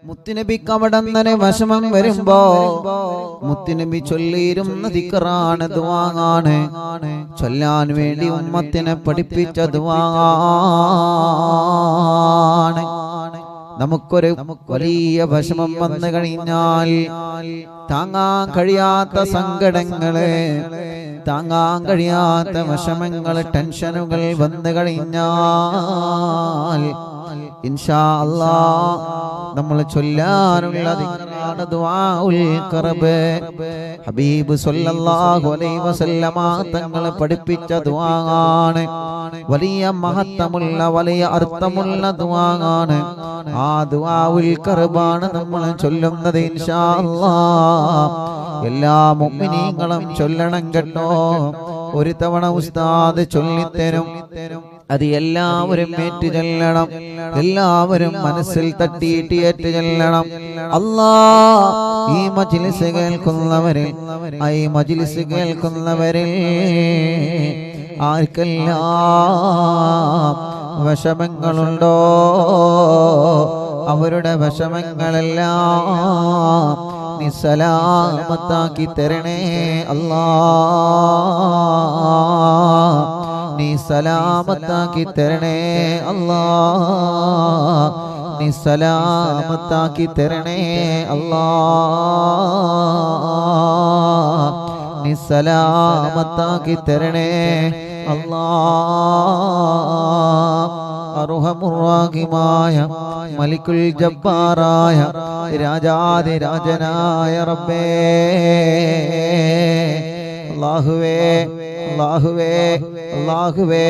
മുത്തുനബിക്ക് അവിടങ്ങനെ വിഷമം വരുമ്പോ മുത്തുനബി ചൊല്ലിയിരുന്ന ദിക്റാണ്, ദുആണ്. ചൊല്ലാൻ വേണ്ടി ഉമ്മത്തിനെ പഠിപ്പിച്ച ദുആണ്. നമുക്കൊരു വലിയ വിഷമം വന്നു കഴിഞ്ഞാൽ, താങ്ങാൻ കഴിയാത്ത സങ്കടങ്ങള്, താങ്ങാൻ കഴിയാത്ത വിഷമങ്ങള്, ടെൻഷനുകൾ വന്നു കഴിഞ്ഞാൽ ഇൻഷാ അല്ലാഹ് നമ്മൾ ചൊല്ലാനുള്ള ദിക്റാണ് ദുആഉൽ ഖർബ്. ഹബീബ് സല്ലല്ലാഹു അലൈഹി വസല്ലമ തങ്ങൾ പഠിപ്പിച്ച ദുആണ്. വലിയ മഹത്വമുള്ള വലിയ അർത്ഥമുള്ള ദുആണ്. ആ ദുആഉൽ ഖർബാണ് നമ്മൾ ചൊല്ലുന്നത് ഇൻഷാ അല്ലാഹ്. എല്ലാ മുഅ്മിനീങ്ങളും ചൊല്ലണം കേട്ടോ. ഒരു തവണ ഉസ്താദ് ചൊല്ലിത്തരും, അത് എല്ലാവരും ഏറ്റു ചൊല്ലണം, എല്ലാവരും മനസ്സിൽ തട്ടിയിട്ട് ഏറ്റു ചൊല്ലണം. അല്ലാഹ് ഈ മജ്ലിസ് കേൾക്കുന്നവരിൽ, ഈ മജ്ലിസ് കേൾക്കുന്നവരിൽ ആർക്കെല്ലാം വിഷമങ്ങളുണ്ടോ അവരുടെ വിഷമങ്ങളെല്ലാം നീ സലാമത്താക്കി തരണേ അല്ലാഹ്. നീ സലാമത്താക്കി തരണേ അല്ലാഹ്. നീ സലാമത്താക്കി തരണേ അല്ലാഹ്. നീ സലാമത്താക്കി തരണേ അല്ലാഹ്. അർഹമുർ-റഹീമായ മലിക്കുൽ ജബ്ബാറായ രാജാധിരാജനായ റബ്ബേ, അല്ലാഹുവേ അല്ലാഹുവേ അല്ലാഹുവേ,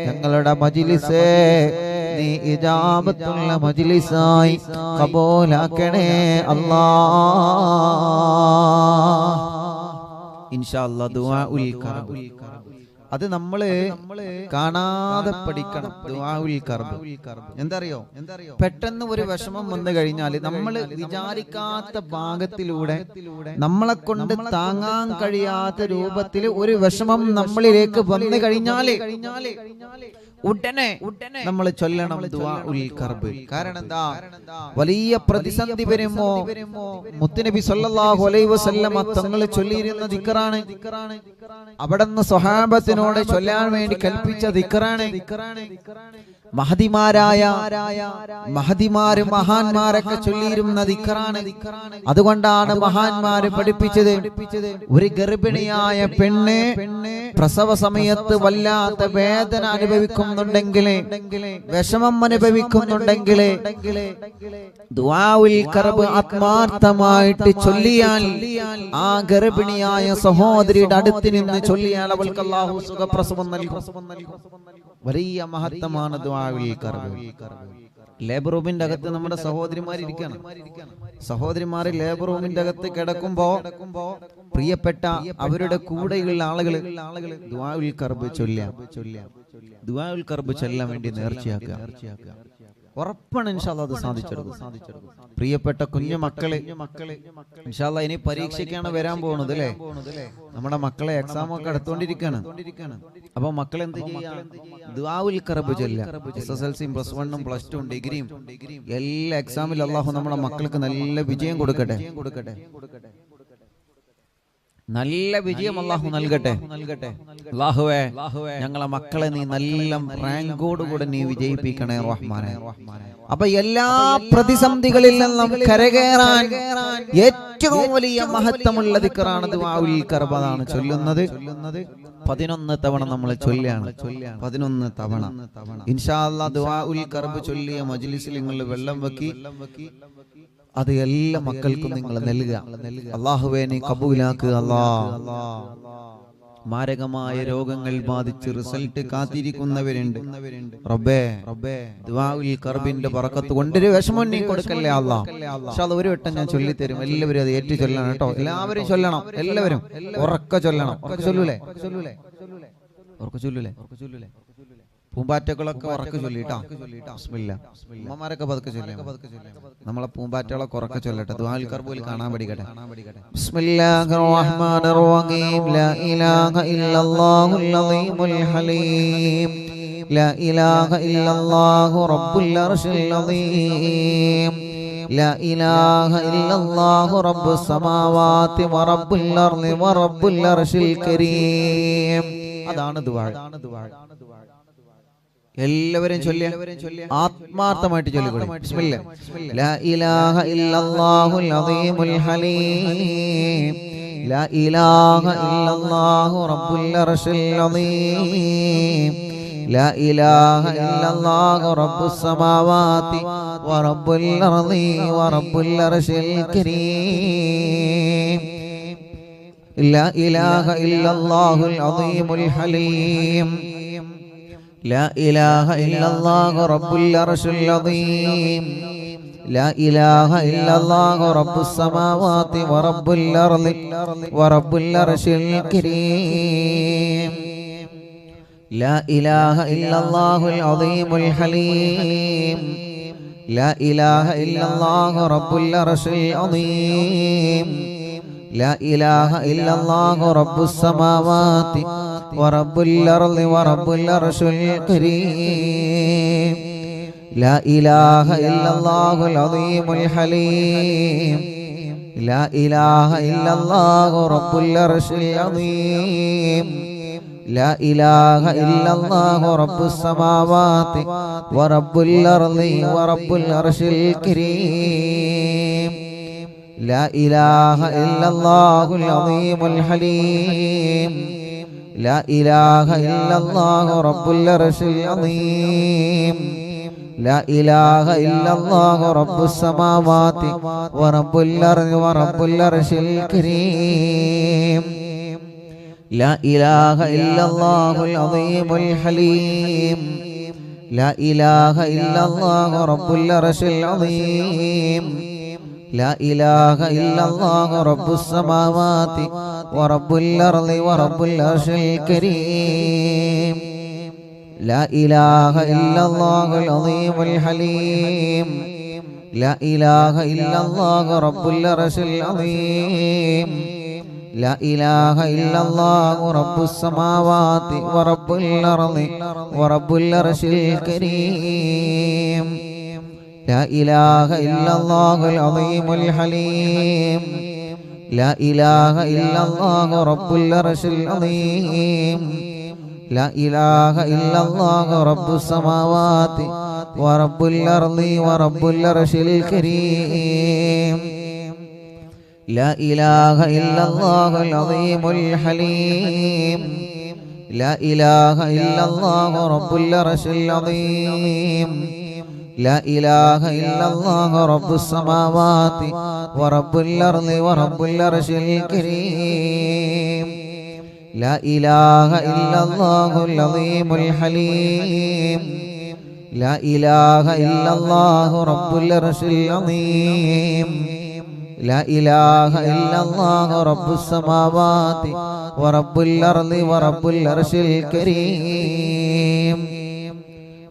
ഞങ്ങളുടെ മജ്ലിസ് നീ ഇജാബത്തുള്ള മജ്ലിസായി ഖബൂലാക്കണേ അല്ലാഹ്. ഇൻഷാ അല്ലാഹ് ദുആഉൽ ഖർബ് അത് നമ്മള് കാണാതെ പഠിക്കണം. ദുആഉൽ ഖർബ് എന്തറിയോ? പെട്ടെന്ന് ഒരു വിഷമം വന്നു കഴിഞ്ഞാൽ നമ്മൾ വിചാരിക്കാത്ത ഭാഗത്തിലൂടെ നമ്മളെ കൊണ്ട് താങ്ങാൻ കഴിയാത്ത രൂപത്തിൽ ഒരു വിഷമം നമ്മളിലേക്ക് വന്നു കഴിഞ്ഞാല് ഉടനെ നമ്മൾ ചൊല്ലണം ദുആഉൽ ഖർബ്. കാരണം എന്താ? വലിയ പ്രതിസന്ധി വരുമ്പോ മുത്തുനബി സല്ലല്ലാഹു അലൈഹി വസല്ലമ തങ്ങൾ ചൊല്ലിയിരുന്ന ദിക്റാണ്. അവിടുന്ന് സ്വഹാബത്തിനോട് ചൊല്ലാൻ വേണ്ടി കൽപ്പിച്ച ദിക്റാണ്. മഹദിമാര് മഹാന്മാരൊക്കെ ചൊല്ലിയിരുന്ന ദിക്റാണ്. അതുകൊണ്ടാണ് മഹാന്മാര് പഠിപ്പിച്ചത്, ഒരു ഗർഭിണിയായ പെണ്ണ് പ്രസവ സമയത്ത് വല്ലാത്ത വേദന അനുഭവിക്കുന്നുണ്ടെങ്കിൽ, വിഷമം അനുഭവിക്കുന്നുണ്ടെങ്കിൽ ദുആഉൽ ഖർബ് ആത്മാർത്ഥമായിട്ട് ചൊല്ലിയാൽ, ആ ഗർഭിണിയായ സഹോദരിയുടെ അടുത്ത് നിന്ന് ചൊല്ലിയാൽ അവൾക്ക് അല്ലാഹു സുഖപ്രസവം നൽകും. വലിയ മഹത്വമാണ് ദുആഉൽ ഖർബ്. ലേബർ റൂമിന്റെ അകത്ത് നമ്മുടെ സഹോദരിമാരിരിക്കണം. സഹോദരിമാര് ലേബർ റൂമിന്റെ അകത്ത് കിടക്കുമ്പോ പ്രിയപ്പെട്ട അവരുടെ കൂടെയുള്ള ആളുകൾ ദുആഉൽ ഖർബ് ദുആഉൽ ഖർബ് ചൊല്ലാൻ വേണ്ടി നേർച്ചയാക്കുക. ഉറപ്പാണ് ഇൻഷാ അല്ലാഹ് അത് സാധിച്ചെടുക്കും. പ്രിയപ്പെട്ട കുഞ്ഞു മക്കളെ, ഇൻഷാ അല്ലാഹ് ഇനി പരീക്ഷയ്ക്കാണ് വരാൻ പോകുന്നത് അല്ലേ? നമ്മുടെ മക്കളെ എക്സാം ഒക്കെ എടുത്തുകൊണ്ടിരിക്കുകയാണ്. അപ്പൊ മക്കൾ എന്ത് ചെയ്യാം? ദുആഉൽ ഖർബ് ചൊല്ലുക. SSLC +1 +2 ഡിഗ്രിയും എല്ലാ എക്സാമിലും അല്ലാഹു നമ്മുടെ മക്കൾക്ക് നല്ല വിജയം കൊടുക്കട്ടെ. നല്ല വിജയം അല്ലാഹു നൽകട്ടെ. അല്ലാഹുവേ, ഞങ്ങളെ മക്കളെ നീ നല്ല റാങ്കോടുകൂടെ നീ വിജയിപ്പിക്കണേ റഹ്മാനെ. അപ്പൊ എല്ലാ പ്രതിസന്ധികളിൽ നിന്നും കരകയറാൻ ഏറ്റവും വലിയ മഹത്വമുള്ള ദിക്റാണ് ദുആഉൽ ഖർബ്. അതാണ് ചൊല്ലുന്നത്. 11 തവണ നമ്മൾ ചൊല്ലാണ്. 11 തവണ ഇൻഷാ അല്ലാഹ് ദുആഉൽ ഖർബ് ചൊല്ലിയ മജ്ലിസിൽ നിങ്ങൾ വെള്ളം വെക്കി അത് എല്ലാ മക്കൾക്കും നിങ്ങൾ നൽകുക. അല്ലാഹുവേ നീ കബൂലാക്കുക അല്ലാഹ്. മാരകമായ രോഗങ്ങൾ ബാധിച്ച് റിസൾട്ട് കാത്തിരിക്കുന്നവരുണ്ട് റബ്ബേ. ദുആഉൽ ഖർബിന്റെ ബറക്കത്ത് കൊണ്ടൊരു വിഷമം നീ കൊടുക്കല്ലേ അല്ലാഹ്. ഇൻഷാ അല്ലാഹ് ഒരു വട്ടം ഞാൻ ചൊല്ലിത്തരും. എല്ലാവരും അത് ഏറ്റു ചൊല്ലണം കേട്ടോ. എല്ലാവരും ചൊല്ലണം. എല്ലാവരും ഉറക്കെ ചൊല്ലണം. ഉറക്കെ ചൊല്ലൂലേ? പൂമ്പാറ്റകളൊക്കെ ഉറക്കെ ചൊല്ലിട്ടാ. ബിസ്മില്ലാ. ഉമ്മമാരൊക്കെ പതുക്കെ ചൊല്ലിയാ. നമ്മളെ പൂമ്പാറ്റകളൊക്കെ ഉറക്കെ ചൊല്ലട്ടെ. ദുആഉൽ ഖർബിൽ കാണാൻ പഠിക്കട്ടെ. ബിസ്മില്ലാഹിർ റഹ്മാനിർ റഹീം. ലാ ഇലാഹ ഇല്ലല്ലാഹുൽ അലീമുൽ ഹലീം. لا إله إلا الله رب العرش العظيم لا إله إلا الله رب السماوات ورب الأرض ورب العرش الكريم. അതാണ് ദുആ. എല്ലാവരും ചൊല്ലിയ ആത്മാർത്ഥമായിട്ട് ചൊല്ലിക്കോളൂ. ബിസ്മില്ലാ. ലാ ഇലാഹ ഇല്ലല്ലാഹുൽ അസീമുൽ ഹലീം ലാ ഇലാഹ ഇല്ലല്ലാഹു റബ്ബുൽ അർശിൽ അസീം ലാ ഇലാഹ ഇല്ലല്ലാഹു റബ്ബുസ് സമാവാതി വറബ്ബുൽ അർളി വറബ്ബുൽ അർശിൽ കരീം ലാ ഇലാഹ ഇല്ലല്ലാഹുൽ അസീമുൽ ഹലീം لا إله إلا الله رب العرش العظيم لا إله إلا الله رب السماوات ورب الأرض ورب العرش الكريم لا إله إلا الله العظيم الحليم لا إله إلا الله رب العرش العظيم لا إله إلا الله رب السماوات ورب الأرض ورب العرش الكريم لا إله إلا الله العظيم الحليم لا إله إلا الله رب العرش العظيم لا إله إلا الله رب السماوات ورب الأرض ورب العرش الكريم لا إله إلا الله العظيم الحليم لا إله إلا الله رب العرش العظيم لا إله إلا الله رب السماوات ورب الأرض ورب العرش الكريم لا إله إلا الله العظيم الحليم لا إله إلا الله رب العرش العظيم لا إله إلا الله رب السماوات ورب الأرض ورب العرش الكريم لا إله إلا الله العظيم الحليم لا إله إلا الله رب العرش العظيم لا إله إلا الله رب السماوات ورب الأرض ورب العرش الكريم لا إله إلا الله العظيم الحليم لا إله إلا الله رب العرش العظيم لا إله إلا الله رب السماوات ورب الأرض ورب العرش الكريم لا إله إلا الله العظيم الحليم لا إله إلا الله رب العرش العظيم لا إله إلا الله رب السماوات ورب الأرض ورب العرش الكريم لا إله إلا الله العظيم الحليم لا إله إلا الله رب العرش العظيم لا إله إلا الله رب السماوات ورب الأرض ورب العرش الكريم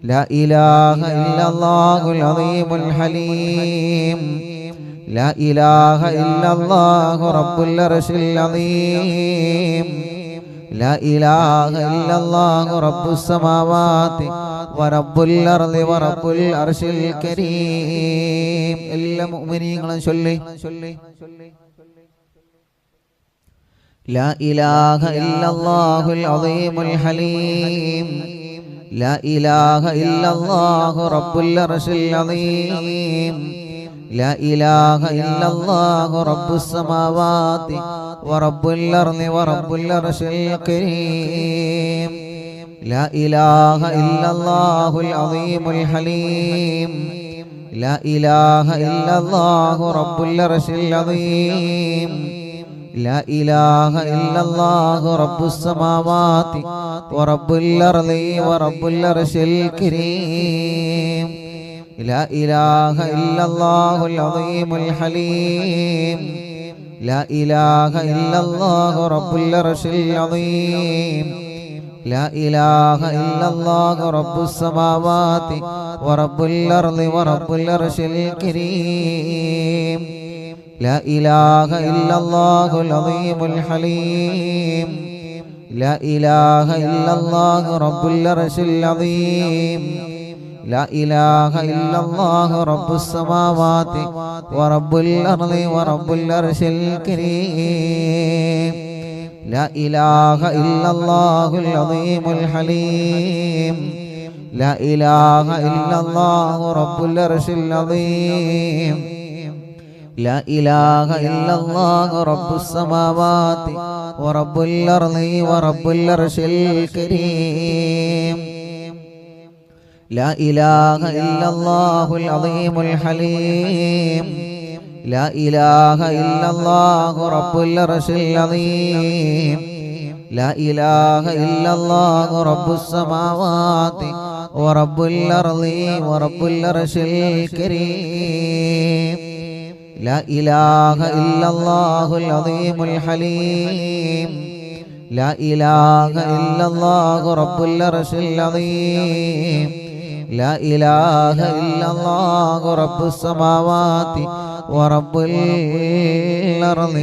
لا إله إلا الله العظيم الحليم لا إله إلا الله رب العرش العظيم لا إله إلا الله رب السماوات ورب الأرض ورب العرش الكريم എല്ലാ മുഅ്മിനീങ്ങളും ചൊല്ലി لا إله إلا الله العظيم الحليم لا إله إلا الله رب العرش العظيم لا إله إلا الله رب السماوات ورب الأرض ورب العرش الكريم لا إله إلا الله العظيم الحليم لا إله إلا الله رب العرش العظيم لا إله إلا الله رب السماوات ورب الأرض ورب العرش الكريم لا إله إلا الله العظيم الحليم لا إله إلا الله رب العرش العظيم لا إله إلا الله رب السماوات ورب الأرض ورب العرش الكريم لا إله إلا الله العظيم الحليم لا إله إلا الله رب العرش العظيم لا إله إلا الله رب السماوات ورب الأرض ورب العرش الكريم لا إله إلا الله العظيم الحليم لا إله إلا الله رب العرش العظيم لا إله إلا الله رب السماوات ورب الأرض ورب العرش الكريم لا إله إلا الله العظيم الحليم لا إله إلا الله رب العرش العظيم لا إله إلا الله رب السماوات ورب الأرض ورب العرش الكريم لا إله إلا الله العظيم الحليم لا إله إلا الله رب العرش العظيم لا إله إلا الله رب السماوات ورب الأرض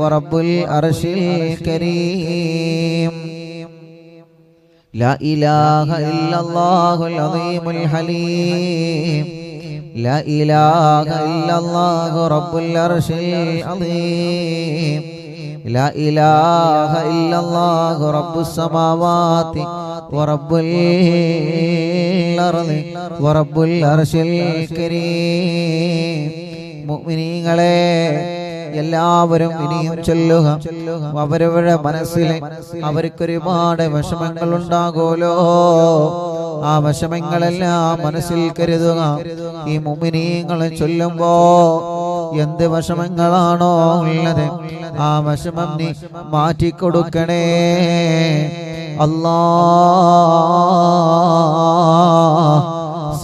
ورب العرش الكريم لا إله إلا الله العظيم الحليم لا إله إلا الله رب العرش العظيم لا إله إلا الله رب السماوات ورب الأرض ورب العرش الكريم മുഅ്മിനീങ്ങളെ എല്ലാവരും ഇനിയും ചൊല്ലുക അവരവരുടെ മനസ്സിൽ അവർക്കൊരുപാട് വിഷമങ്ങൾ ഉണ്ടാകുമല്ലോ ആ വിഷമങ്ങളെല്ലാം മനസ്സിൽ കരുതുക ഈ മുഅ്മിനീങ്ങൾ ചൊല്ലുമ്പോ എന്ത് വിഷമങ്ങളാണോ ഉള്ളത് ആ വിഷമം നീ മാറ്റിക്കൊടുക്കണേ അല്ലാഹ്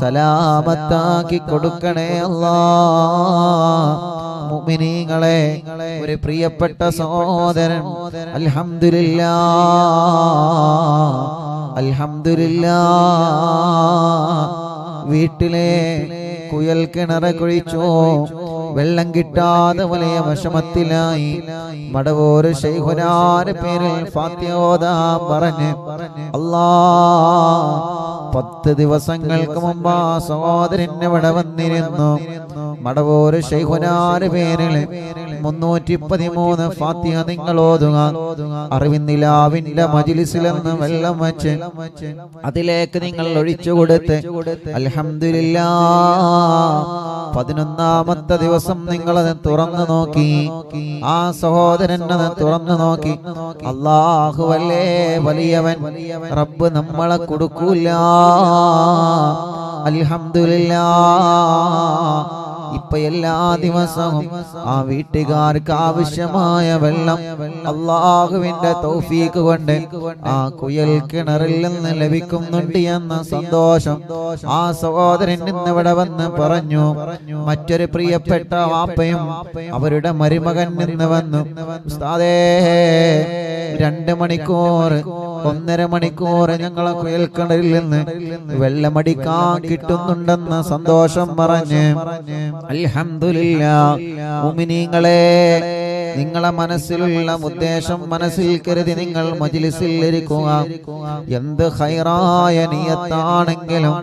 സലാമത്താക്കി കൊടുക്കണേ അല്ലാഹ് മുഅ്മിനീങ്ങളെ ഒരു പ്രിയപ്പെട്ട സഹോദരൻ അൽഹംദുലില്ലാഹ് വീട്ടിലെ കുയൽ കിണറ കുഴിച്ചു വെള്ളം കിട്ടാതെ വലിയ വിഷമത്തിലായി മടവൂര് ശൈഖുനാന്റെ പേരിൽ ഫാത്തിഹ ഓതാൻ പറഞ്ഞ് അല്ലാഹ് 10 ദിവസങ്ങൾക്ക് മുമ്പ് ആ സഹോദരൻ ഇവിടെ വന്നിരുന്നു മടവൂര് ശൈഖുനാന്റെ പേരിൽ 313 ഫാത്തിഹ നിങ്ങൾ ഓതുക അറിവിന്നിലാവിന്റെ മജ്ലിസിൽ നിന്ന് വെള്ളം വെച്ച് അതിലേക്ക് നിങ്ങൾ ഒഴിച്ചു കൊടുത്ത് അൽഹംദുലില്ലാഹ് 11ാമത്തെ ദിവസം നിങ്ങളത് തുറന്നു നോക്കി ആ സഹോദരൻ അത് തുറന്നു നോക്കി അല്ലാഹുവല്ലേ വലിയവൻ റബ്ബ് നമ്മളെ കൊടുക്കൂല അൽഹംദുലില്ലാഹ് ഇപ്പൊ എല്ലാ ദിവസവും ആ വീട്ടുകാർക്ക് ആവശ്യമായ വെള്ളം അല്ലാഹുവിന്റെ തൗഫീഖ് കൊണ്ട് ആ കുയൽ കിണറിൽ നിന്ന് ലഭിക്കുന്നുണ്ട് എന്ന സന്തോഷം ആ സഹോദരൻ ഇന്നിവിടെ വന്ന് പറഞ്ഞു മറ്റൊരു പ്രിയപ്പെട്ട വാപ്പയും അവരുടെ മരുമകൻ നിന്ന് വന്നു ഉസ്താദേ 2 മണിക്കൂർ 1.5 മണിക്കൂർ ഞങ്ങളെ കുയൽ കിണറിൽ നിന്ന് വെള്ളമടിക്കാൻ കിട്ടുന്നുണ്ടെന്ന സന്തോഷം പറഞ്ഞ് അൽഹംദുലില്ലാഹ് മുഅ്മിനീങ്ങളെ നിങ്ങളെ മനസ്സിലുള്ള ഉദ്ദേശം മനസ്സിൽ കരുതി നിങ്ങൾ മജ്ലിസിൽ ഇരിക്കുക എന്ത് ഖൈറായ നിയത്താണെങ്കിലും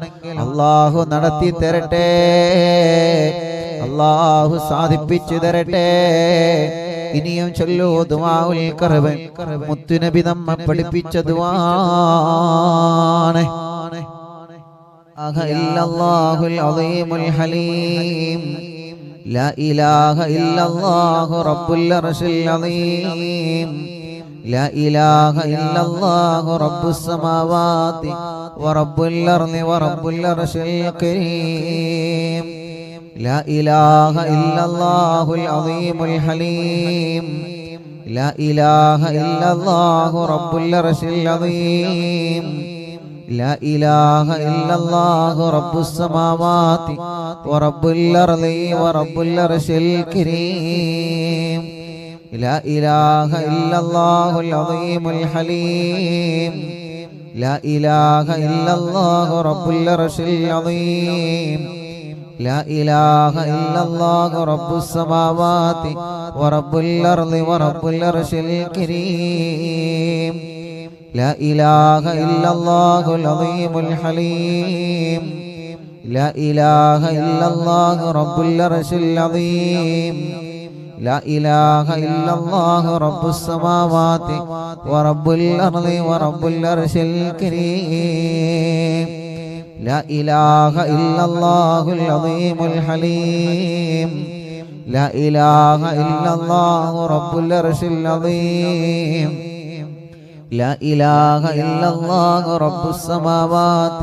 അല്ലാഹു നടത്തി തരട്ടെ അല്ലാഹു സാധിപ്പിച്ചു തരട്ടെ ഇനിയും ചൊല്ലൂ ദുആഉൽ ഖർബ് മുത്തുനബി നമ്മെ പഠിപ്പിച്ച ദുആണ് ഇല്ലല്ലാഹുൽ അളീമുൽ ഹലീം لا إله إلا الله رب العرش العظيم لا إله إلا الله رب السماوات ورب الأرض ورب العرش الكريم لا إله إلا الله العظيم الحليم لا إله إلا الله رب العرش العظيم لا إله إلا الله رب السماوات ورب الأرض ورب العرش الكريم لا إله إلا الله العظيم الحليم لا إله إلا الله رب العرش العظيم لا إله إلا الله رب السماوات ورب الأرض ورب العرش الكريم لا إله إلا الله العظيم الحليم لا إله إلا الله رب العرش العظيم لا إله إلا الله رب السماوات ورب الأرض ورب العرش الكريم لا إله إلا الله العظيم الحليم لا إله إلا الله رب العرش العظيم لا إله إلا الله رب السماوات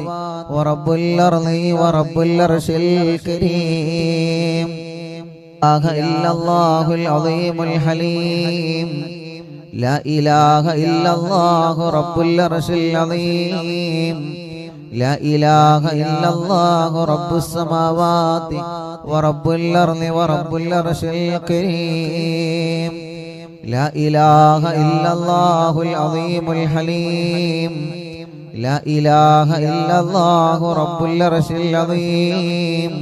ورب الأرض ورب العرش الكريم لا إله إلا الله العظيم الحليم لا إله إلا الله رب العرش العظيم لا إله إلا الله رب السماوات ورب الأرض ورب العرش الكريم لا إله إلا الله العظيم الحليم لا إله إلا الله رب العرش العظيم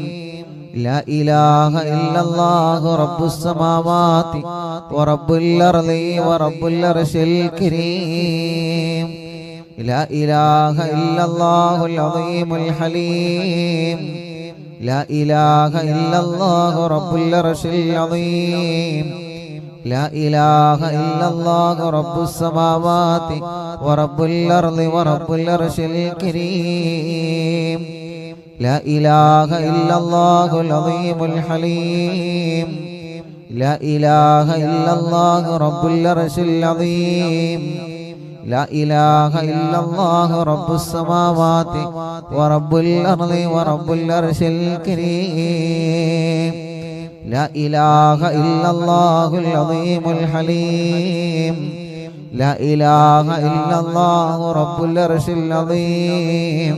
لا إله إلا الله رب السماوات ورب الأرض ورب العرش الكريم لا إله إلا الله العظيم الحليم لا إله إلا الله رب العرش العظيم لا إله إلا الله رب السماوات ورب الأرض ورب العرش الكريم لا إله إلا الله العظيم الحليم لا إله إلا الله رب العرش العظيم لا إله إلا الله رب السماوات ورب الأرض ورب العرش الكريم لا إله إلا الله العظيم الحليم لا إله إلا الله رب العرش العظيم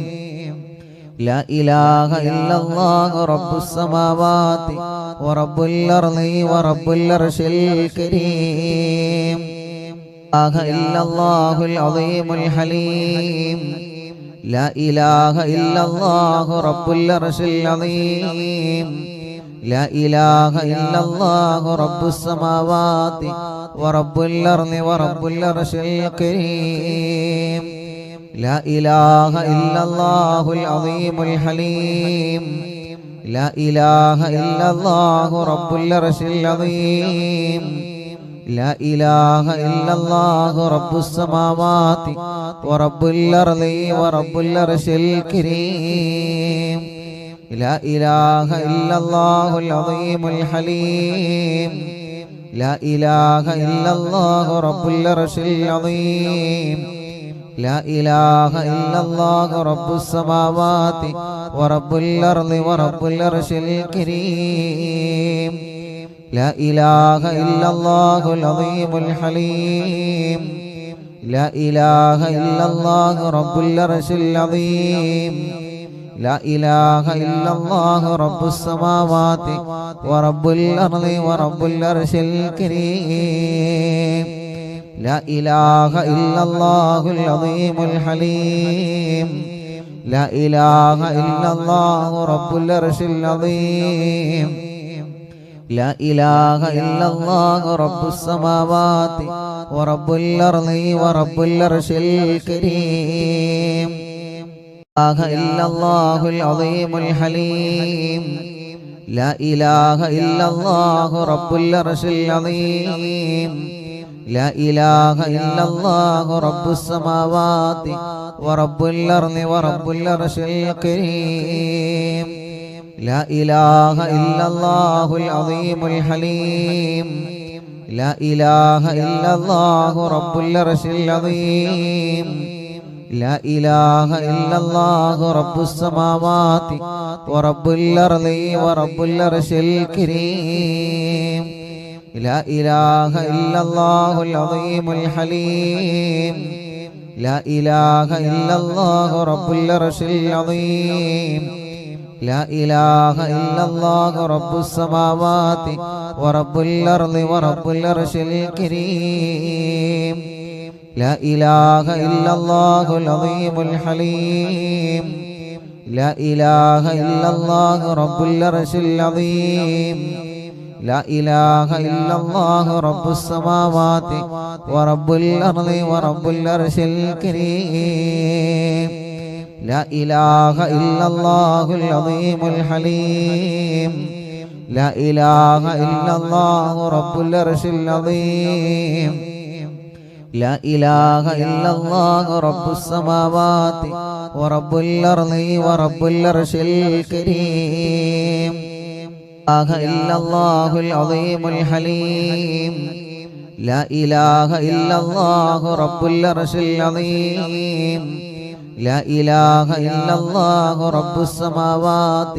لا إله إلا الله رب السماوات ورب الأرض ورب العرش الكريم لا إله إلا الله العظيم الحليم لا إله إلا الله رب العرش العظيم لا إله إلا الله رب السماوات ورب الأرض ورب العرش الكريم لا إله إلا الله العظيم الحليم لا إله إلا الله رب العرش العظيم لا إله إلا الله رب السماوات ورب الأرض ورب العرش الكريم لا إله إلا الله العظيم الحليم لا إله إلا الله رب العرش العظيم لا إله إلا الله رب السماوات ورب الأرض ورب العرش الكريم لا إله إلا الله العظيم الحليم لا إله إلا الله رب العرش العظيم لا إله إلا الله رب السماوات ورب الأرض ورب العرش الكريم لا إله إلا الله العظيم الحليم لا إله إلا الله رب العرش العظيم لا إله إلا الله رب السماوات ورب الأرض ورب العرش الكريم لا إله إلا الله العظيم الحليم لا إله إلا الله رب العرش العظيم لا إله إلا الله رب السماوات ورب الأرض ورب العرش الكريم لا إله إلا الله العظيم الحليم لا إله إلا الله رب العرش العظيم لا إله إلا الله رب السماوات ورب الأرض ورب العرش الكريم لا إله إلا الله العظيم الحليم لا إله إلا الله رب العرش العظيم لا إله إلا الله رب السماوات ورب الأرض ورب العرش الكريم لا إله إلا الله العظيم الحليم لا إله إلا الله رب العرش العظيم لا إله إلا الله رب السماوات ورب الأرض ورب العرش الكريم لا إله إلا الله العظيم الحليم لا إله إلا الله رب العرش العظيم لا إله إلا الله رب السماوات ورب الأرض ورب العرش الكريم لا إله إلا الله العظيم الحليم لا إله إلا الله رب العرش العظيم لا إله إلا الله رب السماوات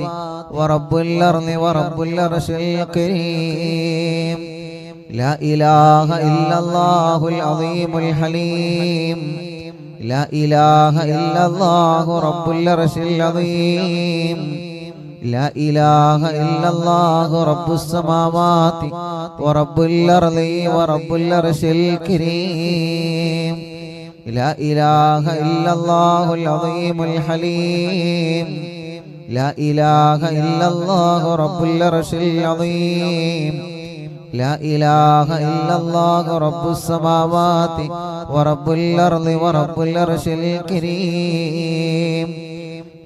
ورب الأرض ورب العرش الكريم لا إله إلا الله العظيم الحليم لا إله إلا الله رب العرش العظيم لا إله إلا الله رب السماوات ورب الأرض ورب العرش الكريم لا إله إلا الله العظيم الحليم لا إله إلا الله رب العرش العظيم لا إله إلا الله رب السماوات ورب الأرض ورب العرش الكريم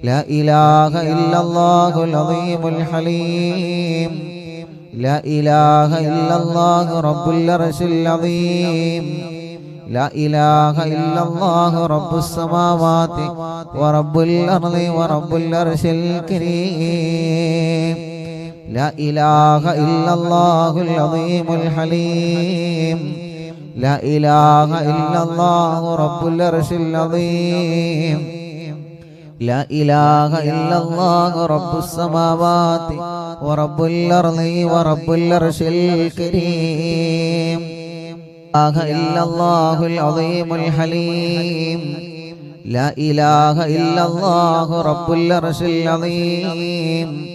لا إله إلا الله العظيم الحليم لا إله إلا الله رب العرش العظيم لا إله إلا الله رب السماوات ورب الأرض ورب العرش الكريم لا إله إلا الله العظيم الحليم لا إله إلا الله رب العرش العظيم لا إله إلا الله رب السماوات ورب الأرض ورب العرش الكريم لا إله إلا الله العظيم الحليم لا إله إلا الله رب العرش العظيم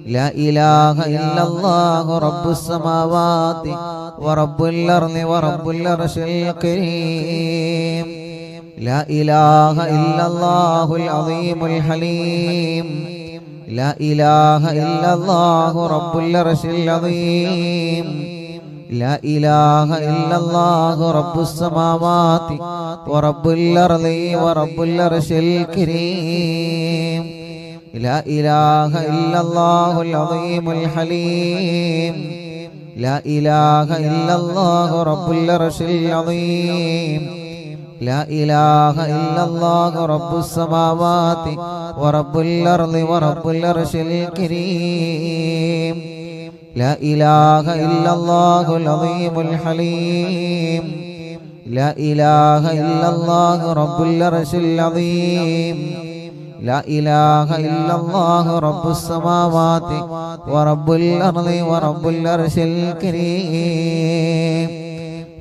لا إله إلا الله رب السماوات ورب الأرض ورب العرش الكريم لا إله إلا الله العظيم الحليم لا إله إلا الله رب العرش العظيم لا إله إلا الله رب السماوات ورب الأرض ورب العرش الكريم لا إله إلا الله العظيم الحليم لا إله إلا الله رب العرش العظيم لا إله إلا الله رب السماوات ورب الأرض ورب العرش الكريم لا إله إلا الله العظيم الحليم لا إله إلا الله رب العرش العظيم لا إله إلا الله رب السماوات ورب الأرض ورب العرش الكريم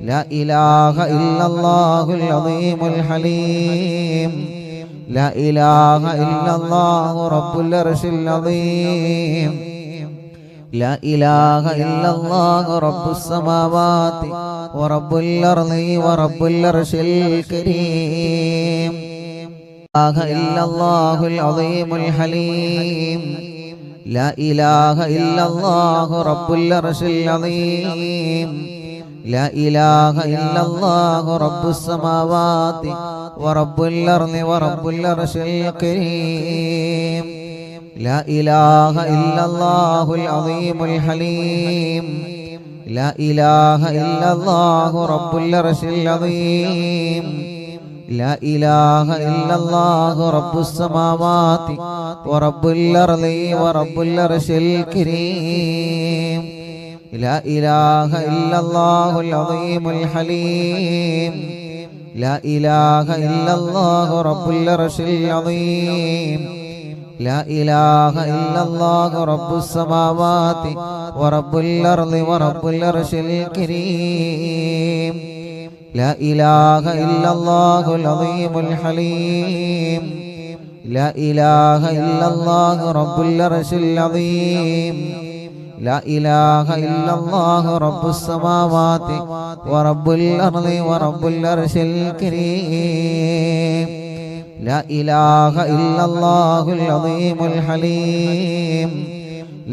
لا إله إلا الله العظيم الحليم لا إله إلا الله رب العرش العظيم لا إله إلا الله رب السماوات ورب الأرض ورب العرش الكريم لا إله إلا الله العظيم الحليم لا إله إلا الله رب العرش العظيم لا إله إلا الله رب السماوات ورب الأرض ورب العرش الكريم لا إله إلا الله العظيم الحليم لا إله إلا الله رب العرش العظيم لا إله إلا الله رب السماوات ورب الأرض ورب العرش الكريم لا إله إلا الله العظيم الحليم لا إله إلا الله رب العرش العظيم لا إله إلا الله رب السماوات ورب الأرض ورب العرش الكريم لا إله إلا الله العظيم الحليم لا إله إلا الله رب العرش العظيم لا إله إلا الله رب السماوات ورب الأرض ورب العرش الكريم لا إله إلا الله العظيم الحليم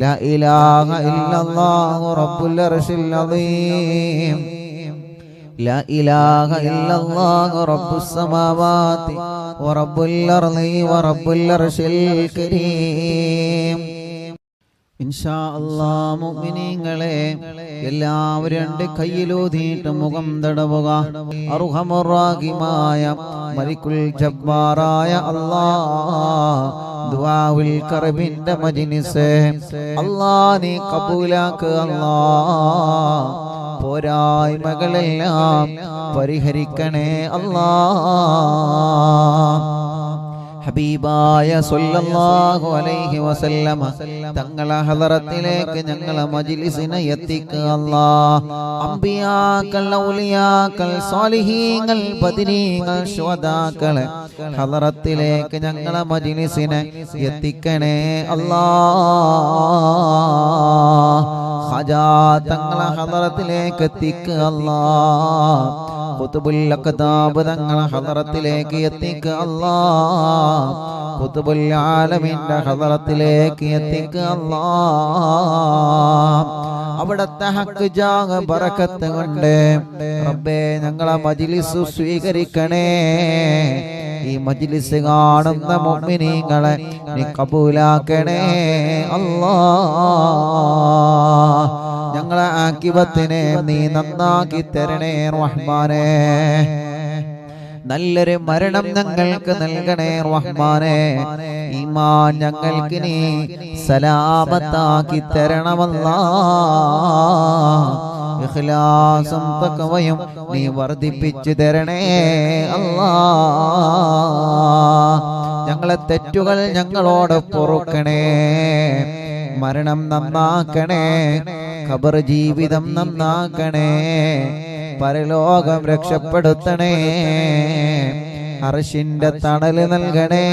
ലാ ഇലാഹ ഇല്ലല്ലാഹു റബ്ബുൽ അർശിൽ അദീം ലാ ഇലാഹ ഇല്ലല്ലാഹു റബ്ബുസ് സമാവാതി വറബ്ബുൽ അർളി വറബ്ബുൽ അർശിൽ കരീം. ഇൻഷാ അല്ലാഹ് മുഅ്മിനീങ്ങളെ എല്ലാവരും രണ്ട് കയ്യിലൂതിയിട്ട് മുഖം തടവുക. അർഹമുർ റഹീമായ മലിക്കുൽ ജബ്ബാറായ അല്ലാഹ് ദുആഉൽ കർബിന്റെ മജ്ലിസ് അല്ലാഹ് നീ കബൂലാക്ക്. അല്ലാഹ് പോരായ്മകളെല്ലാം പരിഹരിക്കണേ അല്ലാഹ്. ഹബീബായ സല്ലല്ലാഹു അലൈഹി വസല്ലമ തങ്ങളെ ഹളറത്തിലേക്ക് ഞങ്ങളെ മജ്ലിസിനെ എത്തിക്കുക അല്ലാഹ്. അംബിയാക്കൾ, ഔലിയാക്കൾ, സ്വാലിഹീങ്ങൾ, ബദരീങ്ങൾ, ശുഹദാക്കളെ ഹളറത്തിലേക്ക് ഞങ്ങളെ മജ്ലിസിനെ എത്തിക്കണേ അല്ലാഹ്. ഖജാ തങ്ങളെ ഹളറത്തിലേക്ക് എത്തിക്കുക അല്ലാഹ്. ഖുതുബുൽ അഖ്താബ് തങ്ങളെ ഹളറത്തിലേക്ക് എത്തിക്കുക അല്ലാഹ്. ഖുതുബുൽ ആലമീന്റെ ഹളറത്തിലേക്ക് എത്തിക്കുക അല്ലാഹ്. അവിടത്തെ ഹക്ക് ജാഹ ബറക്കത്ത് കൊണ്ട് റബ്ബേ ഞങ്ങളെ മജ്ലിസ് സ്വീകരിക്കണേ. ഈ മജ്ലിസ് കാണുന്ന മുഅ്മിനീങ്ങളെ നീ കബൂലാക്കണേ അല്ലാഹ്. ഞങ്ങളെ ആഖിബത്തിനെ നീ നന്നാക്കി തരണേ റഹ്മാനേ. നല്ലൊരു മരണം ഞങ്ങൾക്ക് നൽകണേ റഹ്മാനേ. ഈമാൻ ഞങ്ങൾക്ക് നീ സലാമത്താക്കി തരണമല്ലാഹ്. ഇഖ്ലാസും തഖ്വയും നീ വർദ്ധിപ്പിച്ചു തരണേ അല്ലാഹ്. ഞങ്ങളെ തെറ്റുകൾ ഞങ്ങളോട് പൊറുക്കണേ. മരണം നന്നാക്കണേ. ഖബർ ജീവിതം നന്നാക്കണേ. പരലോകം രക്ഷപ്പെടുത്തണേ. അർശിന്റെ തണല് നൽകണേ.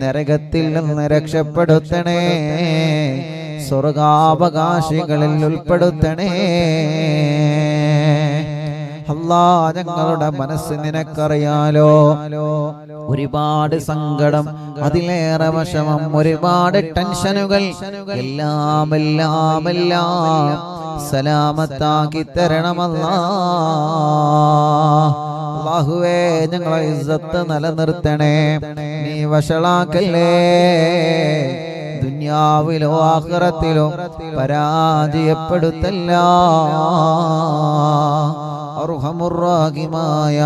നരകത്തിൽ നിന്ന് രക്ഷപ്പെടുത്തണേ. സ്വർഗാവകാശികളിൽ ഉൾപ്പെടുത്തണേ അല്ലാഹ്. ഞങ്ങളുടെ മനസ്സ് നിനക്കറിയാലോ. ഒരുപാട് സങ്കടം, അതിലേറെ വിഷമം, ഒരുപാട് ടെൻഷനുകൾ എല്ലാം എല്ലാം എല്ലാം സലാമത്താക്കി തരണമല്ലാഹ്. അല്ലാഹുവേ ഞങ്ങളെ ഇസ്സത്ത് നിലനിർത്തണേ. നീ വഷളാക്കല്ലേ. ദുനിയാവിലോ ആഖിറത്തിലോ പരാജയപ്പെടുത്തല്ല. അർഹമുർ റഹീമായ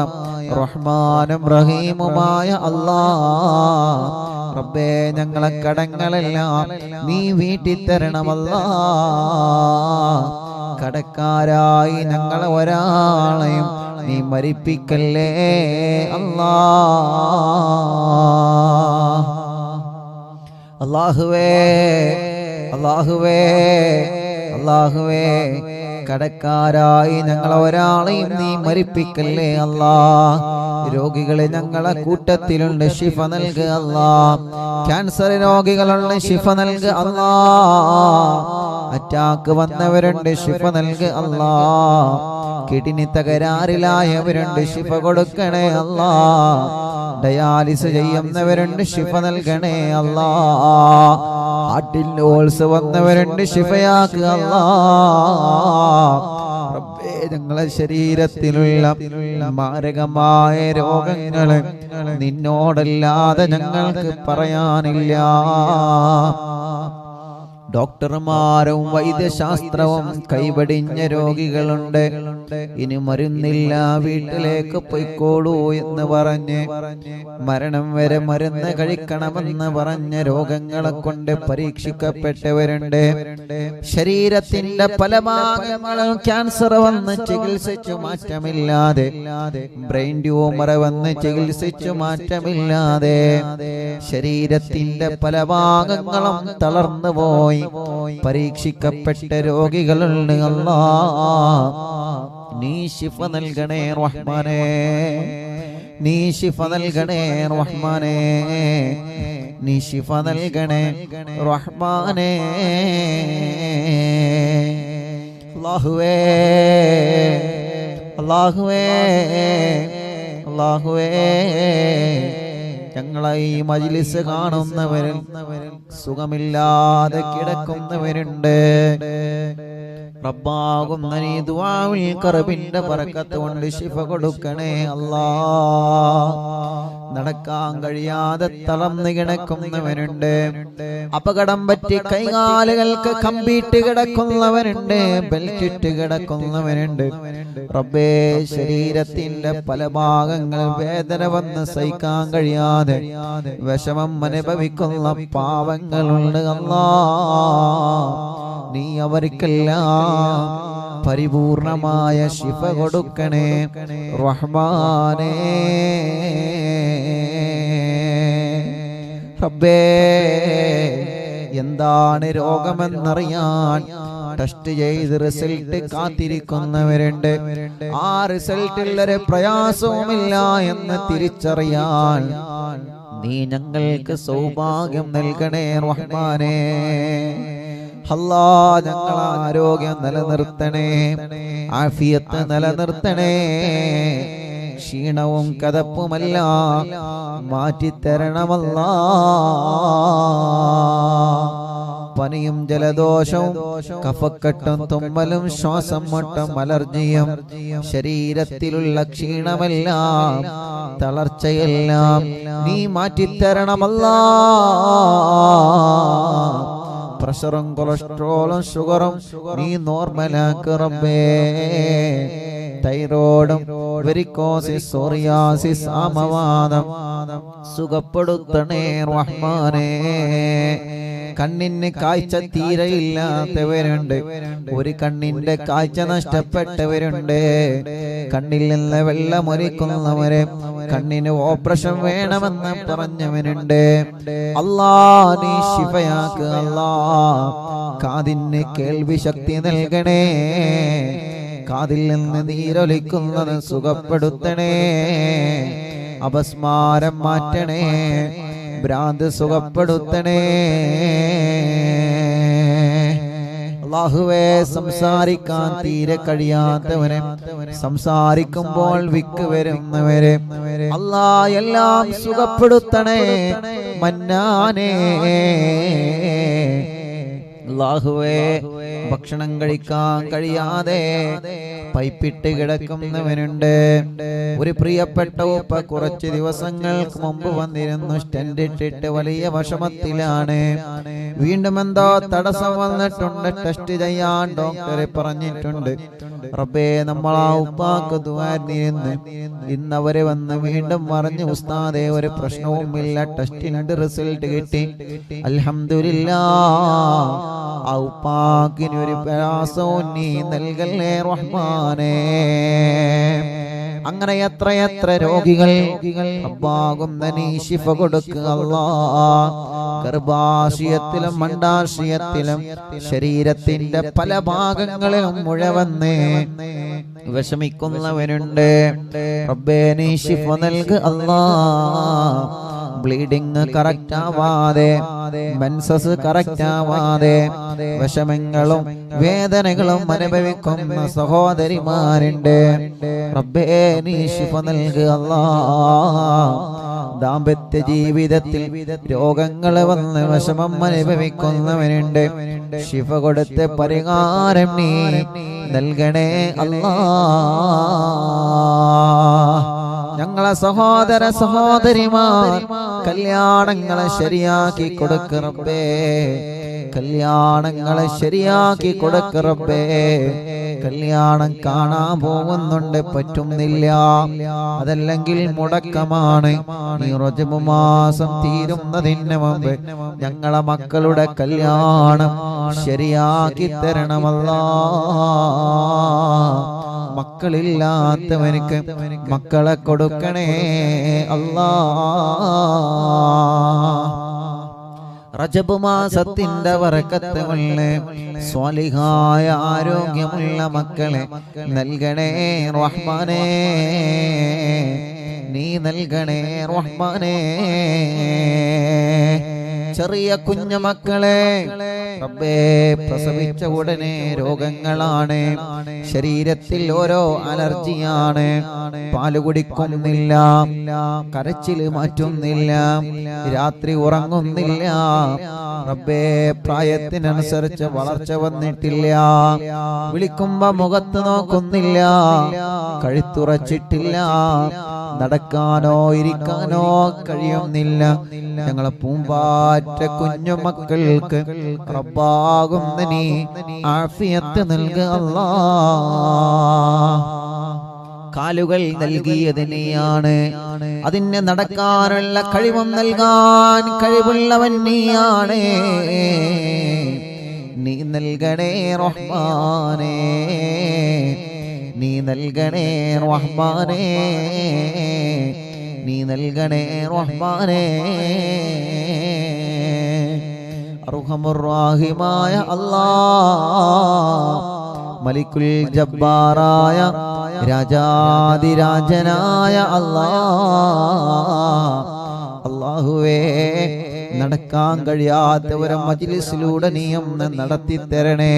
റഹ്മാനും റഹീമുമായ അല്ലാഹ് റബ്ബേ ഞങ്ങളെ കടങ്ങളെല്ലാം നീ വീട്ടിത്തരണമല്ലാഹ്. കടക്കാരായി ഞങ്ങളെ ഒരാളെയും നീ മരിപ്പിക്കല്ലേ അല്ലാഹ്. അല്ലാഹുവേ അല്ലാഹുവേ അല്ലാഹുവേ കടക്കാരായി ഞങ്ങളെ ഒരാളെയും നീ മരിപ്പിക്കല്ലേ അല്ലാഹ്. രോഗികളെ ഞങ്ങളെ കൂട്ടത്തിലുണ്ട്, ശിഫ നൽകുക അല്ലാഹ്. ക്യാൻസർ രോഗികളുണ്ട്, ശിഫ നൽകുക അല്ലാഹ്. അറ്റാക്ക് വന്നവരുണ്ട്, ശിഫ നൽകുക അല്ലാഹ്. കിഡ്നി തകരാറിലായവരുണ്ട്, ശിഫ കൊടുക്കണേ അല്ലാഹ്. ഡയാലിസ് ചെയ്യുന്നവരുണ്ട്, ശിഫ നൽകണേ അല്ലാഹ്. ഹാർട്ടിൽ ഹോൾസ് വന്നവരുണ്ട്, ശിഫയാക്കുക അല്ലാഹ്. റബ്ബേ ഞങ്ങളെ ശരീരത്തിലുള്ള മാരകമായ രോഗങ്ങളെ നിന്നോടല്ലാതെ ഞങ്ങൾക്ക് പറയാനില്ല. ഡോക്ടർമാരും വൈദ്യശാസ്ത്രവും കൈവടിഞ്ഞ രോഗികളുണ്ട്. ഇനി മരുന്നില്ല, വീട്ടിലേക്ക് പൊയ്ക്കോളൂ എന്ന് പറഞ്ഞ് മരണം വരെ മരുന്ന് കഴിക്കണമെന്ന് പറഞ്ഞ രോഗങ്ങളെ കൊണ്ട് പരീക്ഷിക്കപ്പെട്ടവരുണ്ട്. ശരീരത്തിന്റെ പല ഭാഗങ്ങളും ക്യാൻസർ വന്ന് ചികിത്സിച്ചു മാറ്റമില്ലാതെ, ബ്രെയിൻ ട്യൂമർ വന്ന് ചികിത്സിച്ചു മാറ്റമില്ലാതെ ശരീരത്തിന്റെ പല ഭാഗങ്ങളും തളർന്നു പോയി പരീക്ഷിക്കപ്പെട്ട രോഗികളുണ്ട്. അല്ലാഹ് നീ ശിഫ നൽകണേ റഹ്മാനേ. നീ ശിഫ നൽകണേ റഹ്മാനേ. നീ ശിഫ നൽകണേ റഹ്മാനേ. അല്ലാഹുവേ അല്ലാഹുവേ അല്ലാഹുവേ ഞങ്ങളെ ഈ മജ്ലിസ് കാണുന്നവരിൽ സുഖമില്ലാതെ കിടക്കുന്നവരുണ്ട്. റബ്ബാകുന്ന നീ ദുആവിൽ കർബിന്റെ ബറക്കത്ത് കൊണ്ട് ശിഫ കൊടുക്കണേ അല്ലാ. നടക്കാൻ കഴിയാതെ തളർന്നു കിടക്കുന്നവരുണ്ട്. അപകടം പറ്റി കൈകാലുകൾക്ക് കമ്പിയിട്ട് കിടക്കുന്നവരുണ്ട്. ബെൽറ്റിട്ട് കിടക്കുന്നവരുണ്ട്. റബ്ബേ, ശരീരത്തിന്റെ പല ഭാഗങ്ങൾ വേദന വന്ന് സഹിക്കാൻ കഴിയാതെ വിഷമം അനുഭവിക്കുന്ന പാവങ്ങളുണ്ട് അല്ലാ. നീ അവർക്കെല്ലാം പരിപൂർണമായ ശിഫ കൊടുക്കണേ റഹ്മാനേ. റബ്ബേ, എന്താണ് രോഗമെന്നറിയാൻ ടെസ്റ്റ് ചെയ്ത് റിസൾട്ട് കാത്തിരിക്കുന്നവരുണ്ട്. ആ റിസൾട്ടിൽ ഒരു പ്രയാസവുമില്ല എന്ന് തിരിച്ചറിയാൻ നീ ഞങ്ങൾക്ക് സൗഭാഗ്യം നൽകണേ റഹ്മാനേ. അല്ലാ, ഞങ്ങൾ ആരോഗ്യം നിലനിർത്തണേ, ആഫിയത്ത് നിലനിർത്തണേ. ക്ഷീണവും കതപ്പുമല്ല മാറ്റിത്തരണമല്ലാ. പനിയും ജലദോഷവും കഫക്കെട്ടും തുമ്മലും ശ്വാസം മുട്ടും അലർജിയും ശരീരത്തിലുള്ള ക്ഷീണമെല്ലാം തളർച്ചയെല്ലാം നീ മാറ്റിത്തരണമല്ലാ. പ്രഷറും കൊളസ്ട്രോളും ഷുഗറും നീ നോർമലാക്ക് റബ്ബേ. തൈറോയിഡും വെരിക്കോസിസ് സോറിയാസിസ് ആമവാദം സുഖപ്പെടുത്തണേ റഹ്മാനേ. കണ്ണിന് കാഴ്ച തീരെയില്ലാത്തവരുണ്ട്. ഒരു കണ്ണിന്റെ കാഴ്ച നഷ്ടപ്പെട്ടവരുണ്ട്. കണ്ണിൽ നിന്ന് വെള്ളമൊലിക്കുന്നവരെ, കണ്ണിന് ഓപ്പറേഷൻ വേണമെന്ന് പറഞ്ഞവനുണ്ട്. അല്ലാ, നീ ശിഫയാക്ക് അല്ലാ. കാതിന് കേൾവി ശക്തി നൽകണേ. കാതിൽ നിന്ന് നീരൊലിക്കുന്നത് സുഖപ്പെടുത്തണേ. അപസ്മാരം മാറ്റണേ. ഭ്രാന്ത് സുഖപ്പെടുത്തണേ. അല്ലാഹുവേ, സംസാരിക്കാൻ തീരെ കഴിയാത്തവരെ, സംസാരിക്കുമ്പോൾ വിക്ക് വരുന്നവരെ അല്ലാ എല്ലാം സുഖപ്പെടുത്തണേ മന്നാനേ. അല്ലാഹുവേ, ഭക്ഷണം കഴിക്കാൻ കഴിയാതെ പൈപ്പിട്ട് കിടക്കുന്നവനുണ്ട്. ഒരു പ്രിയപ്പെട്ട ഉപ്പ കുറച്ച് ദിവസങ്ങൾക്ക് മുമ്പ് വന്നിരുന്നു. സ്റ്റെൻഡ് ഇട്ടിട്ട് വലിയ വിഷമത്തിലാണ്. വീണ്ടും എന്തോ തടസ്സം വന്നിട്ടുണ്ട്. ടെസ്റ്റ് ചെയ്യാൻ ഡോക്ടറെ പറഞ്ഞിട്ടുണ്ട്. റബ്ബേ, നമ്മൾ ആ ഉപ്പാക്ക് ദുആയിരുന്ന് ഇന്നവരെ വന്ന് വീണ്ടും പറഞ്ഞു, ഉസ്താദേ ഒരു പ്രശ്നവുമില്ല, ടെസ്റ്റിന്റെ റിസൾട്ട് കിട്ടി, അൽഹംദുലില്ലാഹ്. ആ ഉപ്പാക്കിന് ഒരു പ്രയാസവും നീ നൽകല്ലേ റഹ്മാനേ. അങ്ങനെ എത്രയെത്ര രോഗികൾ റബ്ബാകുന്ന നീ ശിഫ കൊടുക്കുക അല്ലാഹ്. ഗർഭാശയത്തിലും അണ്ഡാശയത്തിലും ശരീരത്തിന്റെ പല ഭാഗങ്ങളിലും മുഴവന്ന് വിഷമിക്കുന്നവരുണ്ട്. റബ്ബേ, നീ ശിഫ നൽകുക അല്ലാഹ്. ബ്ലീഡിങ് കറക്റ്റ് ആവാതെ, മെൻസസ് കറക്റ്റ് ആവാതെ വിഷമങ്ങളും വേദനകളും അനുഭവിക്കുന്ന സഹോദരിമാരുണ്ട്. റബ്ബേ, നീ ശിഫ നൽകുക അല്ലാഹ്. ദാമ്പത്യ ജീവിതത്തിൽ രോഗങ്ങൾ വന്ന് വിഷമം അനുഭവിക്കുന്നവരുണ്ട്. ശിഫ കൊടുത്ത് പരിഹാരം നീ നൽകണേ അല്ലാഹ്. ഞങ്ങളെ സഹോദര സഹോദരിമാർ കല്യാണങ്ങളെ ശരിയാക്കി കൊടുക്ക് റബ്ബേ. കല്യാണങ്ങളെ ശരിയാക്കി കൊടുക്ക് റബ്ബേ. കല്യാണം കാണാൻ പോകുന്നുണ്ട്, പറ്റുന്നില്ല, അതല്ലെങ്കിൽ മുടക്കമാണ്. ഈ റജബ് മാസം തീരുന്നതിന് മുമ്പ് ഞങ്ങളെ മക്കളുടെ കല്യാണം ശരിയാക്കി തരണമല്ലാഹ്. മക്കളില്ലാത്തവർക്ക് മക്കളെ കൊടുക്കണേ അല്ലാഹ്. റജബ് മാസത്തിന്റെ ബറക്കത്ത് കൊണ്ട് സ്വാലിഹായ ആരോഗ്യമുള്ള മക്കളെ നൽകണേ റഹ്മാനേ. നീ നൽകണേ റഹ്മാനേ. ചെറിയ കുഞ്ഞുമക്കളെ റബ്ബേ പ്രസവിച്ച ഉടനെ രോഗങ്ങളാണ്, ശരീരത്തിൽ ഓരോ അലർജിയാണ്, പാല് കുടിക്കുന്നില്ല, കരച്ചില് മാറ്റുന്നില്ല, രാത്രി ഉറങ്ങുന്നില്ല. റബ്ബേ പ്രായത്തിനനുസരിച്ച് വളർച്ച വന്നിട്ടില്ല, വിളിക്കുമ്പോ മുഖത്ത് നോക്കുന്നില്ല, കഴുത്തുറച്ചിട്ടില്ല, നടക്കാനോ ഇരിക്കാനോ കഴിയുന്നില്ല. ഞങ്ങളെ പൂമ്പാറ്റ കുഞ്ഞുമക്കൾക്ക് റബ്ബാകുന്ന നീ ആഫിയത്ത് നൽകുക അല്ലാഹ്. കാലുകൾ നൽകിയതിനെയാണ്, അതിന് നടക്കാനുള്ള കഴിവും നൽകാൻ കഴിവുള്ളവൻ നീയാണ്. നീ നൽകണേ റഹ്മാനേ, നീ നൽകണേ റഹ്മാനേ, നീ നൽകണേ റഹ്മാനേ. അർഹമുർ റഹീമായ അല്ലാഹ്, മലിക്കുൽ ജബ്ബാറായ രാജാതിരാജനായ അല്ലാഹ്, അല്ലാഹുവേ നടക്കാൻ കഴിയാത്തവരെ മജ്ലിസിലൂടെ നീ ഒന്ന് നടത്തി തരണേ.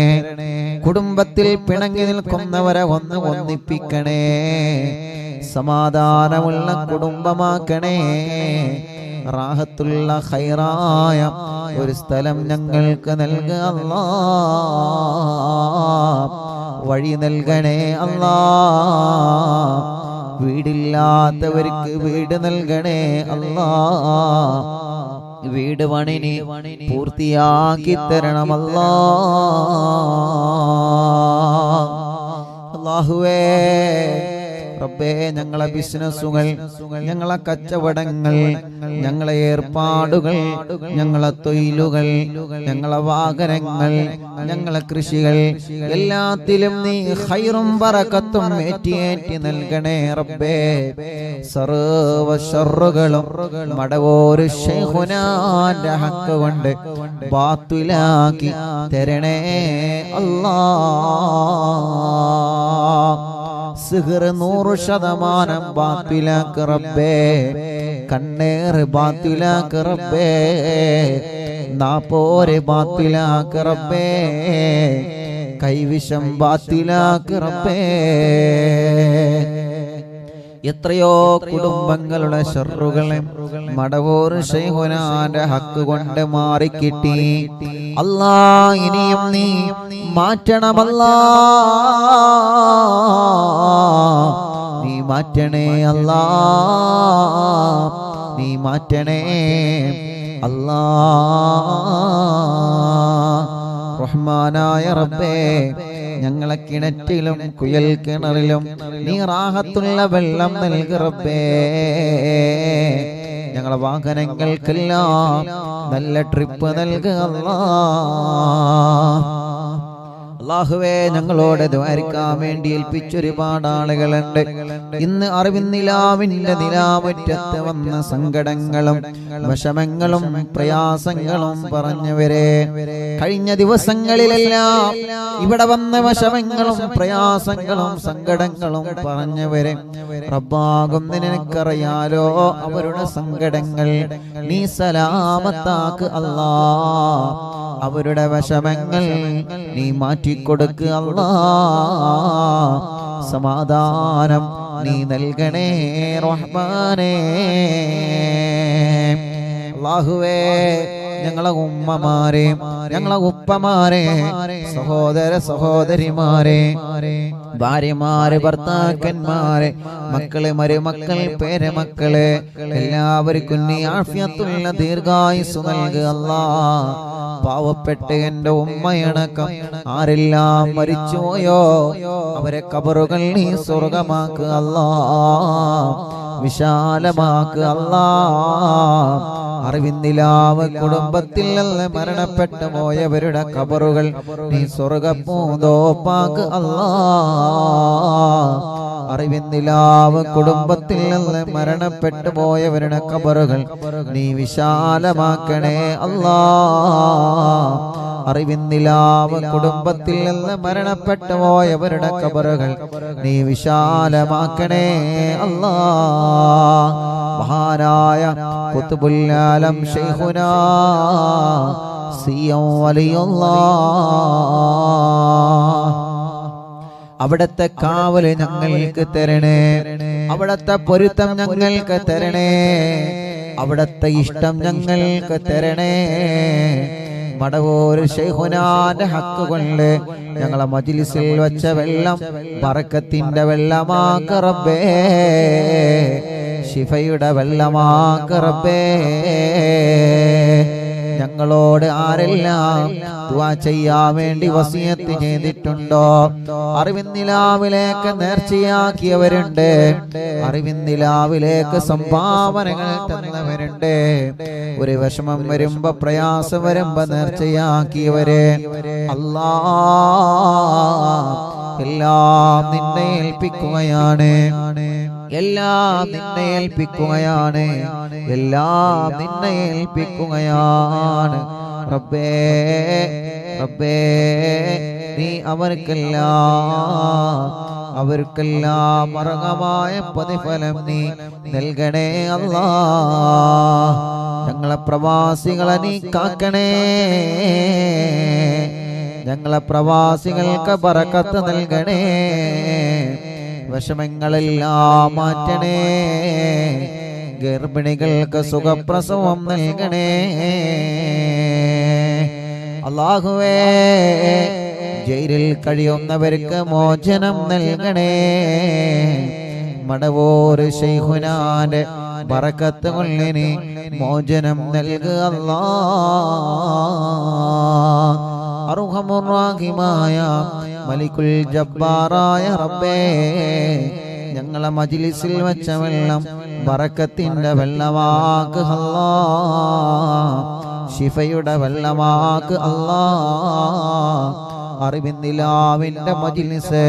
കുടുംബത്തിൽ പിണങ്ങി നിൽക്കുന്നവരെ ഒന്ന് ഒന്നിപ്പിക്കണേ, സമാധാനമുള്ള കുടുംബമാക്കണേ. റാഹത്തുള്ള ഖൈറായ ഒരു സ്ഥലം ഞങ്ങൾക്ക് നൽകുക അല്ലാഹ്, വഴി നൽകണേ അല്ലാഹ്. വീടില്ലാത്തവർക്ക് വീട് നൽകണേ അല്ലാഹ്, വീട് പണിനി പൂർത്തിയാക്കി തരണം അല്ലാഹ്. അല്ലാഹുവേ റബ്ബേ ഞങ്ങളെ ബിസിനസ്സുകൾ, ഞങ്ങളെ കച്ചവടങ്ങൾ, ഞങ്ങളെ ഏർപ്പാടുകൾ, ഞങ്ങളെ തൊഴിലുകൾ, ഞങ്ങളെ വാഹനങ്ങൾ, ഞങ്ങളെ കൃഷികൾ എല്ലാത്തിലും നീ ഖൈറും ബറക്കത്തും ഏറ്റി നൽകണേ റബ്ബേ. സർവ്വ ശർറുകളും മടവൂര് ശൈഖുനാന്റെ ഹക്ക് കൊണ്ട് ബാത്തിലാക്കി തരണേ അല്ലാഹ്. സിഹ്ർ 100% ബാത്തിലാക്ക് റബ്ബേ, കണ്ണേർ ബാത്തിലാക്ക് റബ്ബേ, നാപ്പോര് ബാത്തിലാക്ക് റബ്ബേ, കൈവിഷം ബാത്തിലാക്ക് റബ്ബേ. എത്രയോ കുടുംബങ്ങളുടെ ശർറുകളെ മടവൂർ ശൈഖുനാന്റെ ഹക്ക് കൊണ്ട് മാറിക്കിട്ടി അല്ലാഹ്. ഇനിയും നീ മാറ്റണമല്ലാ, നീ മാറ്റണേ അല്ലാഹ്, നീ മാറ്റണേ അല്ലാഹ്. റഹ്മാനായ റബ്ബേ ഞങ്ങളെ കിണറ്റിലും കുയൽ കിണറിലും നീ റാഹത്തുള്ള വെള്ളം നൽകി റബ്ബേ. ഞങ്ങളെ വാഹനങ്ങൾക്കെല്ലാം നല്ല ട്രിപ്പ് നൽകുക അല്ലാഹ്. അല്ലാഹുവേ ഞങ്ങളോട് ദ്വാരിക്കാൻ വേണ്ടി ഏൽപ്പിച്ചൊരുപാട് ആളുകളുണ്ട്. ഇന്ന് അറിവിന്നിലാവിന്റെ നിലാമുറ്റത്ത് വന്ന സങ്കടങ്ങളും വിഷമങ്ങളും പ്രയാസങ്ങളും പറഞ്ഞവരെ, കഴിഞ്ഞ ദിവസങ്ങളിലെല്ലാം ഇവിടെ വന്ന വിഷമങ്ങളും പ്രയാസങ്ങളും സങ്കടങ്ങളും പറഞ്ഞവരെ, റബ്ബാകും നിനക്കറിയാലോ അവരുടെ സങ്കടങ്ങൾ നീ സലാമത്താക്ക് അല്ലാഹ്. അവരുടെ വിഷമങ്ങൾ നീ മാറ്റിക്കൊടുക്കുക അല്ലാഹ്. സമാധാനം നീ നൽകണേ റഹ്മാനേ. അല്ലാഹുവേ ഞങ്ങളെ ഉമ്മമാരെ, ഞങ്ങളെ ഉപ്പമാരെ, സഹോദര സഹോദരിമാരെ, ഭാര്യമാരെ, ഭർത്താക്കന്മാരെ, മക്കളെ, മരുമക്കൾ, പേരമക്കളെ എല്ലാവർക്കും നീ ആഫിയത്തുള്ള ദീർഘായുസ്സ് നൽകുക അല്ലാഹ്. പാവപ്പെട്ട എന്റെ ഉമ്മയടക്കം ആരെല്ലാം മരിച്ചുപോയോ അവരെ ഖബറുകൾ നീ സ്വർഗമാക്കുക അല്ലാഹ്, വിശാലമാക്കുക അല്ലാഹ്. അറിവിന്നിലാവ് കുടുംബത്തിൽ നിന്ന് മരണപ്പെട്ടു പോയവരുടെ ഖബറുകൾ നീ സ്വർഗപ്പൂന്തോപ്പാക്ക് അല്ലാഹ്. അറിവിന്നിലാവ് കുടുംബത്തിൽ നിന്ന് മരണപ്പെട്ടു പോയവരുടെ ഖബറുകൾ നീ വിശാലമാക്കണേ അല്ലാഹ്. അറിവിന്നിലാവ് കുടുംബത്തിൽ നിന്ന് മരണപ്പെട്ടു പോയവരുടെ ഖബറുകൾ നീ വിശാലമാക്കണേ അല്ലാഹ്. മഹാനായ ഖുത്ബുൽ ആലം ശൈഖുനാ സിയം വലിയുള്ളാഹ് അവിടത്തെ കാവല് ഞങ്ങൾക്ക് തരണേ, അവിടത്തെ പൊരുത്തം ഞങ്ങൾക്ക് തരണേ, അവിടത്തെ ഇഷ്ടം ഞങ്ങൾക്ക് തരണേ. മടവൂർ ശൈഖുനാന്റെ ഹക്ക് കൊണ്ട് ഞങ്ങളെ മജ്ലിസിൽ വെച്ച വെള്ളം ബറക്കത്തിന്റെ വെള്ളമാക്ക റബ്ബേ, ശിഫയുടെ വെള്ളമാക്ക റബ്ബേ. ഞങ്ങളോട് ആരെല്ലാം ദുആ ചെയ്യാൻ വേണ്ടി വസിയത്ത് ചെയ്തിട്ടുണ്ടോ, അറിവിന്ദിലാവിലേക്ക് നേർച്ചയാക്കിയവരുണ്ട്, അറിവിന്ദിലാവിലേക്ക് സംഭാവനകൾ തന്നവരുണ്ട്, ഒരു വിഷമം വരുമ്പോ പ്രയാസം വരുമ്പോ നേർച്ചയാക്കിയവരെ അല്ലാഹ് എല്ലാം നിന്നെ ഏൽപ്പിക്കുകയാണ്, എല്ലാം നിന്നെ ഏൽപ്പിക്കുകയാണ്, എല്ലാം നിന്നെ ഏൽപ്പിക്കുകയാണ് റബ്ബേ. റബ്ബേ നീ അവർക്കെല്ലാം അർഹമായ പ്രതിഫലം നീ നൽകണേ അല്ലാഹ്. ഞങ്ങളെ പ്രവാസികളെ നീ കാക്കണേ, ഞങ്ങളെ പ്രവാസികൾക്ക് ബറക്കത്ത് നൽകണേ, വിഷമങ്ങളെല്ലാം മാറ്റണേ, ഗർഭിണികൾക്ക് സുഖപ്രസവം നൽകണേ അല്ലാഹുവേ. ജയിലിൽ കഴിയുന്നവർക്ക് മോചനം നൽകണേ, മടവൂർ ശൈഖുനാന്റെ ബറക്കത്ത് കൊള്ളിനി മോചനം നൽകുക അല്ലാഹ്. അർഹമുർ റഹീമായ മലിക്കുൽ ജബ്ബാറായ റബ്ബേ, ഞങ്ങളെ മജ്ലിസിൽ വെച്ച വെള്ളം ബറക്കത്തിന്റെ വെള്ളമാക്ക് അല്ലാഹ്, ശിഫയുടെ വെള്ളമാക്ക് അല്ലാഹ്. അറിവിന്ദിലാവിന്റെ മജ്ലിസ്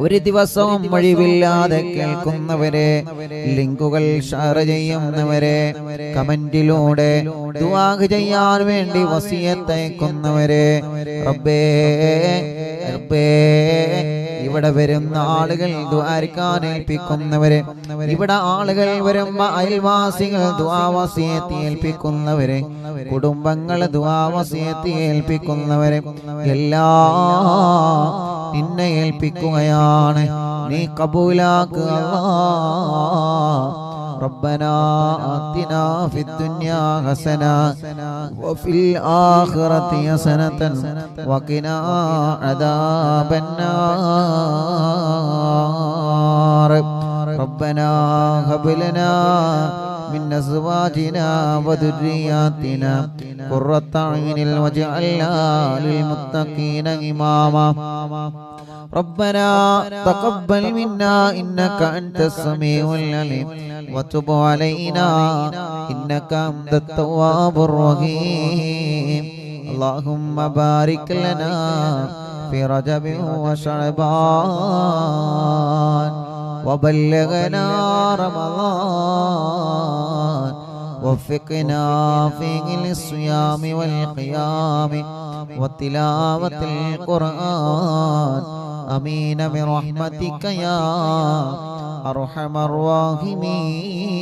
ഒരു ദിവസവും ഒഴിവില്ലാതെ കേൾക്കുന്നവരെ, ലിങ്കുകൾ ഷെയർ ചെയ്യുന്നവരെ, കമന്റിലൂടെ ദുആ ചെയ്യാൻ വേണ്ടി വസിയത്ത് അയക്കുന്നവരെ റബ്ബേ, റബ്ബേ ഇവിടെ വരുന്ന ആളുകൾ ദുആർക്കാൻ ഏൽപ്പിക്കുന്നവരെ, ഇവിടെ ആളുകൾ വരുമ്പോ അയൽവാസികൾ ദുആ വസിയത്ത് ഏൽപ്പിക്കുന്നവരെ, കുടുംബങ്ങൾ ദുആ വസിയത്ത് ഏൽപ്പിക്കുന്നവരെ എല്ലാം നിന്നെ ഏൽപ്പിക്കുകയാണ്, നീ കബൂലാക്കുക അല്ലാഹ്. ربنا آتنا في الدنيا حسنة وفي الآخرة حسنة وقنا عذاب النار. ربنا هب لنا من أزواجنا وذرياتنا قرة أعين واجعلنا للمتقين إماما. ربنا تقبل منا إنك أنت السميع العليم وتب علينا إنك أنت التواب الرحيم. اللهم بارك لنا في رجب وشعبان وبلغنا رمضان وفقنا فيه للصيام والقيام وتلاوة القرآن آمين برحمتك يا أرحم الراحمين.